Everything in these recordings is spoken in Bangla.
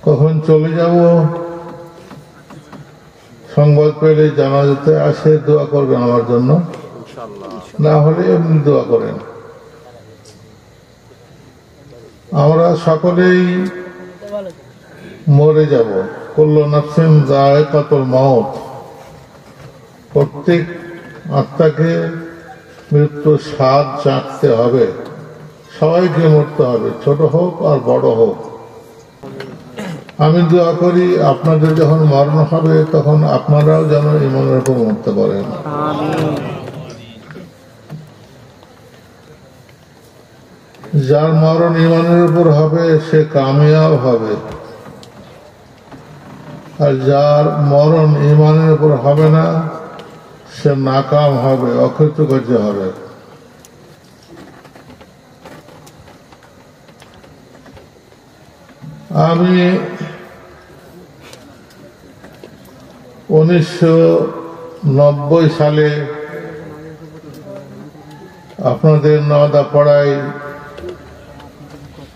কখন চলে যাব সংবাদ পেলে জানাজাতে আসে দোয়া করবেন আমার জন্য, না হলে এমনি দোয়া করেন। আমরা সকলেই মরে যাব, কুল্লু নাফসিন যায়কাতুল মাউত, প্রত্যেক আত্মাকে মৃত্যুর স্বাদ চাখতে হবে, সবাইকে মরতে হবে, ছোট হোক আর বড় হোক। আমি দোয়া করি আপনাদের যখন মরণ হবে তখন আপনারাও যেন ঈমানের উপর মরতে পারেন। যার মরণ ঈমানের উপর হবে সে কামিয়াব হবে, আর যার মরণ ঈমানের উপর হবে না সে নাকাম হবে, অকৃতকার্য হবে। আমি 1990 সালে আপনাদের নওদাপাড়ায়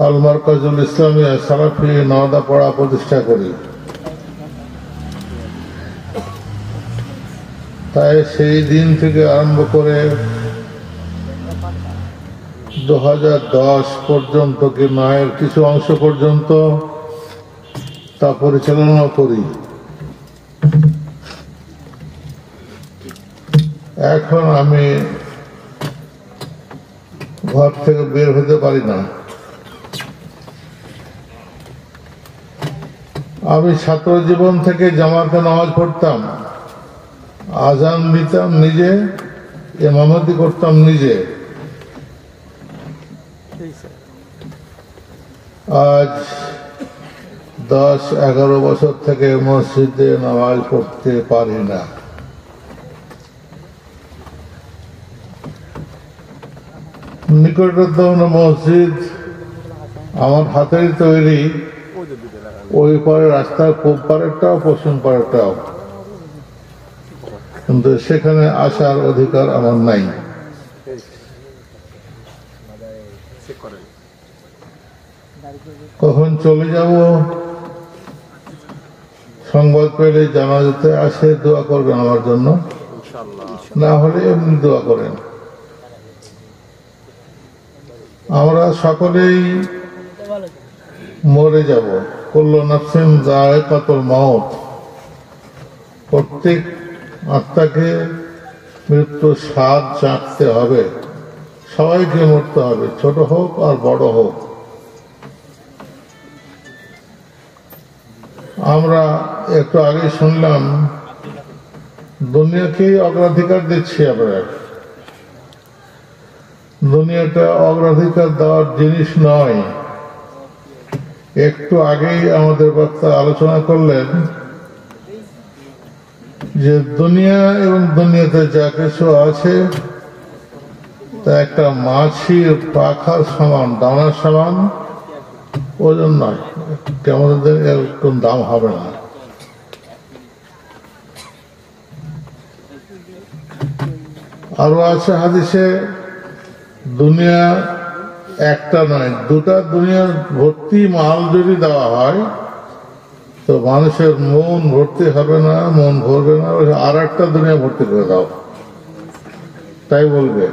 আল মারকাজুল ইসলামিয়া সালাফি নওদাপাড়া প্রতিষ্ঠা করি। তাই সেই দিন থেকে আরম্ভ করে 2010 পর্যন্ত কি নয়ের কিছু অংশ পর্যন্ত তা পরিচালনা করি। এখন আমি ঘর থেকে বের হতে পারি না। আমি ছাত্র জীবন থেকে জামাতে নামাজ পড়তাম, আজান দিতাম নিজে, ইমামতি করতাম নিজে। আজ 10-11 বছর থেকে মসজিদে নামাজ পড়তে পারি না। নিকটতম মসজিদ আমার হাতের তৈরি, ওই পারে রাস্তার পূব পারেরটাও পশ্চিম পারেরটাও, কিন্তু সেখানে আসার অধিকার আমার নাই। কখন চলে যাব সংবাদ পেলে জানাজাতে আসে দোয়া করবেন আমার জন্য, না হলে এমনি দোয়া করেন। আমরা সকলেই মরে যাব, কুল্লু নাফসিন যায়কাতুল মাউত, প্রত্যেক আত্মাকে মৃত্যুর স্বাদ চাখতে হবে, সবাইকে মরতে হবে, ছোট হোক আর বড় হোক। আমরা একটু আগে শুনলাম দুনিয়াকেই অগ্রাধিকার দিচ্ছি আমরা। দুনিয়াটা অগ্রাধিকার দেওয়ার জিনিস নয়। একটু আগেই আমাদের বক্তা আলোচনা করলেন যে দুনিয়া এবং দুনিয়াতে যা কিছু আছে তা একটা মাছির পাখার সমান, দানার সমান, ওজন নয়, কেমন এরকম দাম হবে না। আরো আছে হাদিসে, দুনিয়া একটা নয়, দুটা দুনিয়ার ভর্তি মাল যদি দেওয়া হয় তো মানুষের মন ভর্তি হবে না, মন ভরবে না, আর একটা দুনিয়া ভর্তি করে দাও, তাই বলবে।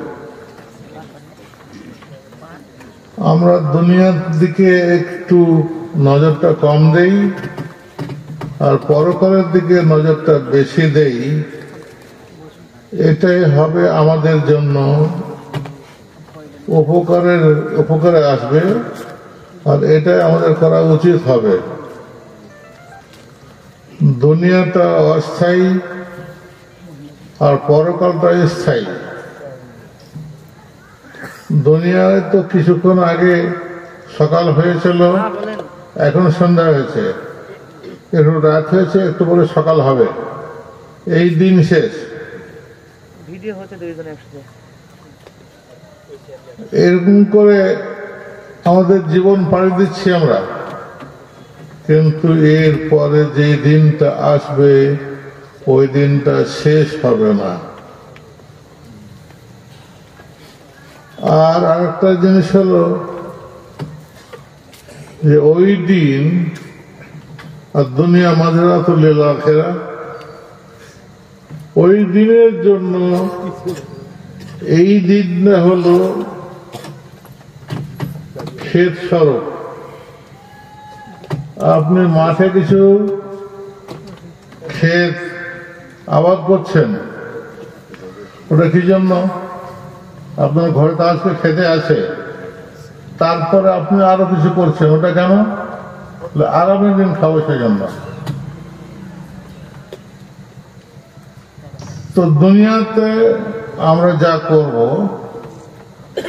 আমরা দুনিয়ার দিকে একটু নজরটা কম দেই আর পরকালের দিকে নজরটা বেশি দেই, এটাই হবে আমাদের জন্য উপকারে আসবে, আর এটাই আমাদের করা উচিত হবে। দুনিয়াটা অস্থায়ী আর পরকালটা স্থায়ী। দুনিয়ায় তো কিছুক্ষণ আগে সকাল হয়েছিল, এখন সন্ধ্যা হয়েছে, একটু রাত হয়েছে, একটু পরে সকাল হবে, এই দিন শেষ। এরকম করে আমাদের জীবন পাড়ি দিচ্ছি আমরা, কিন্তু এর পরে যে দিনটা আসবে ওই দিনটা শেষ হবে না। আর আরেকটা জিনিস হলো যে ওই দিন আর দুনিয়া মাঝরাতুল লিল আখিরাহ। ওই দিনের জন্য এই দিনটা হলো ক্ষেত স্বরূপ। আপনি মাঠে কিছু ক্ষেত আবাদ করছেন, ওটা কি জন্য? আপনার ঘরে তো আজকে খেতে আছে, তারপরে আপনি আরো কিছু করছেন, ওটা কেন? আগামী দিন খাবো সেজন্য। তো দুনিয়াতে আমরা যা করব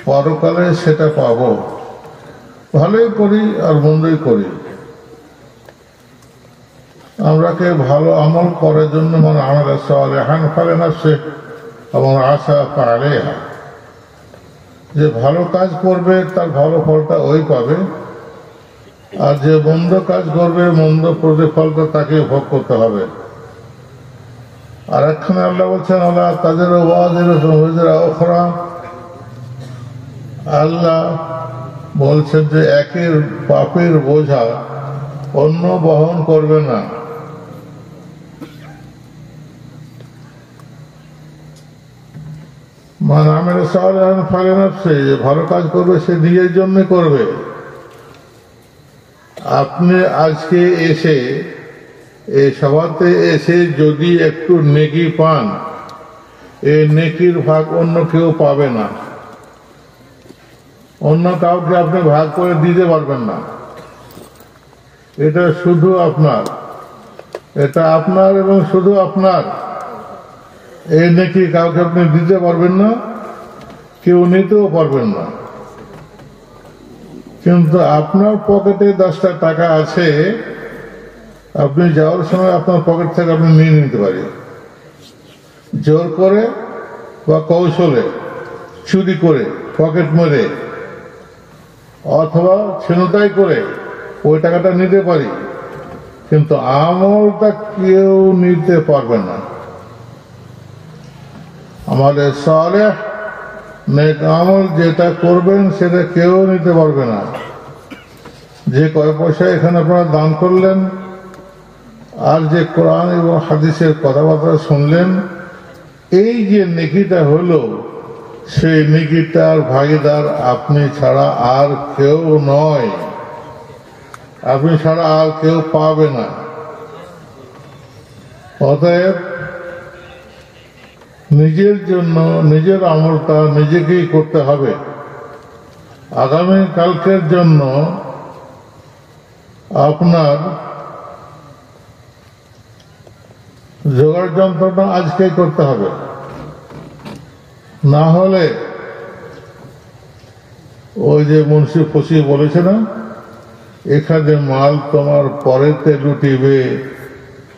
পরকালে সেটা পাবো, ভালোই করি আর মন্দই করি। আমরাকে ভালো আমল করার জন্য মানে আমাদের সালেহান ফলে নাফসে এবং আশা ফালেহা, যে ভালো কাজ করবে তার ভালো ফলটা ওই পাবে, আর যে মন্দ কাজ করবে মন্দ প্রতিফলটা তাকে ভোগ করতে হবে। আর একখানে আল্লাহ বলছেন আল্লাহ তাদের ওখরা, আল্লাহ বলছেন যে একের পাপের বোঝা অন্য বহন করবে না। মানে আমার সালেহান ফলে নাফসে, যে ভালো কাজ করবে সে নিজের জন্য করবে। আপনি আজকে এসে এই সভাতে এসে যদি একটু নেকি পান, এই নেকির ভাগ অন্য কেউ পাবে না, অন্য কাউকে আপনি ভাগ করে দিতে পারবেন না। এটা শুধু আপনার, এটা আপনার এবং শুধু আপনার। এই নেকি কাউকে আপনি দিতে পারবেন না, কেউ নিতেও পারবেন না। কিন্তু আপনার পকেটে 10টা টাকা আছে, আপনি যাওয়ার সময় আপনার পকেট থেকে আপনি নিয়ে নিতে পারেন, জোর করে বা কৌশলে, চুরি করে, পকেট মেরে অথবা ছিনতাই করে ওই টাকাটা নিতে পারি, কিন্তু আমলটা কেউ নিতে পারবে না। আমাদের সালেহ নেক আমল যেটা করবেন সেটা কেউ নিতে পারবে না। যে কয় পয়সা এখানে আপনারা দান করলেন আর যে কোরআন এবং হাদিসের কথাবার্তা শুনলেন, এই যে নেকিটা হলো, সেই নেকিটার ভাগীদার আপনি ছাড়া আর কেউ নয়, আপনি ছাড়া আর কেউ পাবে না। অতএব নিজের জন্য নিজের আমলটা নিজেকেই করতে হবে। আগামী কালকের জন্য আপনার জোগাড় যন্ত্রটা আজকেই করতে হবে, না হলে ওই যে মুন্সি ফসি বলেছে না, এখানে মাল তোমার পরেতে লুটিবে,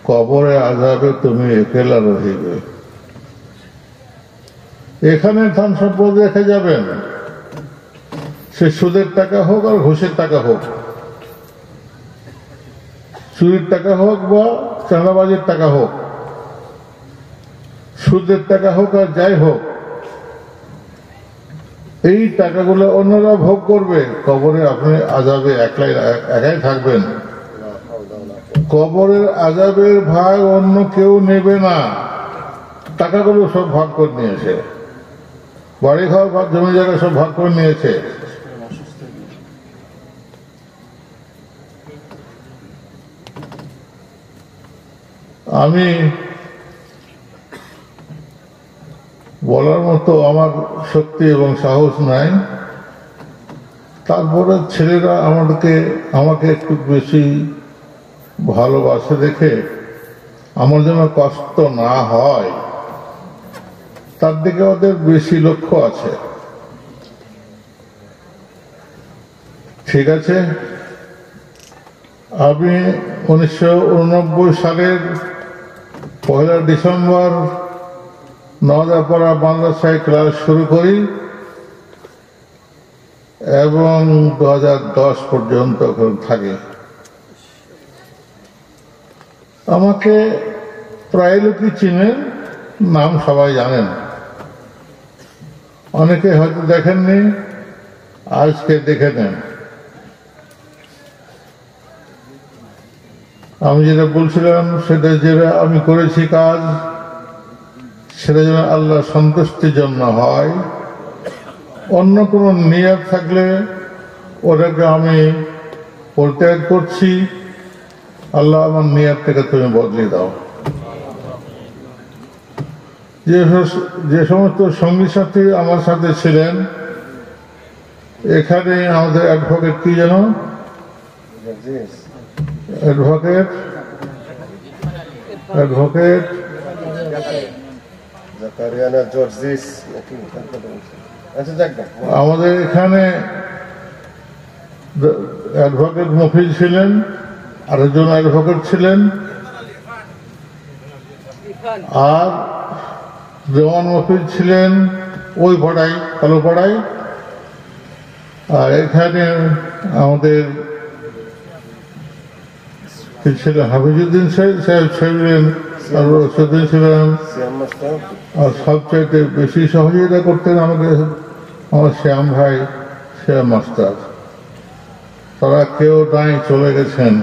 কবরে আযাবে তুমি একলা রহিবে। এখানে ধন সম্পদ রেখে যাবেন, সে সুদের টাকা হোক আর ঘুষের টাকা হোক, চুরির টাকা হোক বা চাঁদাবাজির টাকা হোক, সুদের টাকা হোক আর যাই হোক, এই টাকাগুলো অন্যরা ভোগ করবে। কবরে আপনি আযাবে একাই থাকবেন। কবরের আযাবের ভাগ অন্য কেউ নেবে না, টাকাগুলো সব ভাগ করে নিয়েছে, বাড়ি ঘর বা জমি জায়গা সব ভাগ করে নিয়েছে। আমি বলার মতো আমার শক্তি এবং সাহস নাই, তারপরে ছেলেরা আমাকে একটু বেশি ভালোবাসে দেখে আমার যেন কষ্ট না হয়, তার দিকে ওদের বেশি লক্ষ্য আছে। ঠিক আছে, আমি 1989 সালের 1 ডিসেম্বর নওদাপাড়া মাদ্রাসায় ক্লাস শুরু করি এবং 2010 পর্যন্ত থাকি। আমাকে প্রায় লোকই চিনেন, নাম সবাই জানেন, অনেকে হয়তো দেখেননি, আজকে দেখে নেন। আমি যেটা বলছিলাম সেটা যেটা আমি করেছি কাজ, সেটা যেন আল্লাহ সন্তুষ্টির জন্য হয়। অন্য কোনো নিয়ত থাকলে ওটাকে আমি পরিত্যাগ করছি। আল্লাহ আমার নিয়তটাকে তুমি বদলে দাও। যে সমস্ত সঙ্গী সাথী আমার সাথে ছিলেন, এখানে আমাদের অ্যাডভোকেট কি যেন, অ্যাডভোকেট আমাদের এখানে অ্যাডভোকেট মফিজ ছিলেন, আরেকজন অ্যাডভোকেট ছিলেন, আর দেওয়ান মফিজ ছিলেন ওই পাড়ায়, কালো পাড়ায়। আর এখানে আমাদের ছিলেন হাফিজুদ্দিন সাহেব ছিলেন, আর রশিদুদ্দিন ছিলেন। আর সবচাইতে বেশি সহযোগিতা করতেন আমাকে আমার শ্যাম ভাই, শ্যাম মাস্টার। তারা কেউ নাই, চলে গেছেন।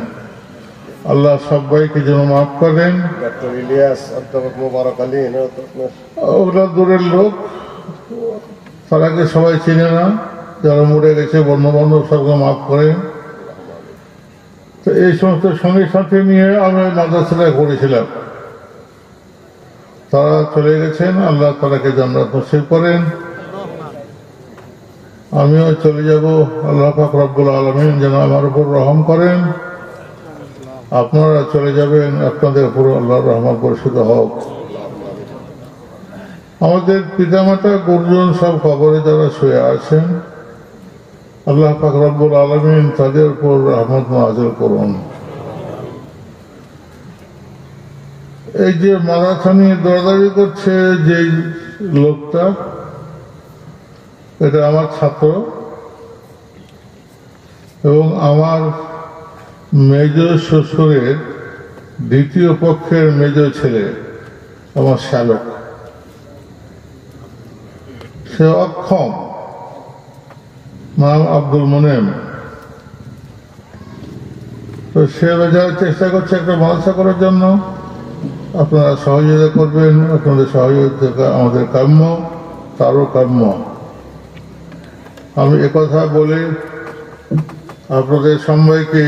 আল্লাহ সবাইকে যেন মাফ করেন। ওগুলো দূরের লোক, তারাকে সবাই চিনে না, যারা মরে গেছে বন্ধু বান্ধব সবকে মাফ করেন। তো এই সমস্ত সঙ্গী সাথে নিয়ে আমি মাদ্রাসাটায় পড়েছিলাম। তারা চলে গেছেন, আল্লাহ তাদেরকে জান্নাত নসিব করেন। আমিও চলে যাব, আল্লাহ পাক রব্বুল আলামিন যেন আমার উপর রহম করেন। আপনারা চলে যাবেন, আপনাদের উপর আল্লাহর রহমত বর্ষিত হোক। আমাদের পিতামাতা গুরুজন সব কবরে যারা শুয়ে আছেন, আল্লাহ পাক রব্বুল আলামিন তাদের উপর রহমত নাযিল করুন। এই যে মাদ্রাসা নিয়ে দৌড়াদৌড়ি করছে যে লোকটা, এটা আমার ছাত্র এবং আমার মেজ শ্বশুরের দ্বিতীয় পক্ষের মেজ ছেলে, আমার শ্যালক। সে অক্ষম, নাম আব্দুল মোনেম। তো সে যারা চেষ্টা করছে একটা মাদ্রাসা করার জন্য, আপনারা সহযোগিতা করবেন। আপনাদের সহযোগিতা আমাদের কাম্য, তারও কাম্য। আমি একথা বলে আপনাদের সবাইকে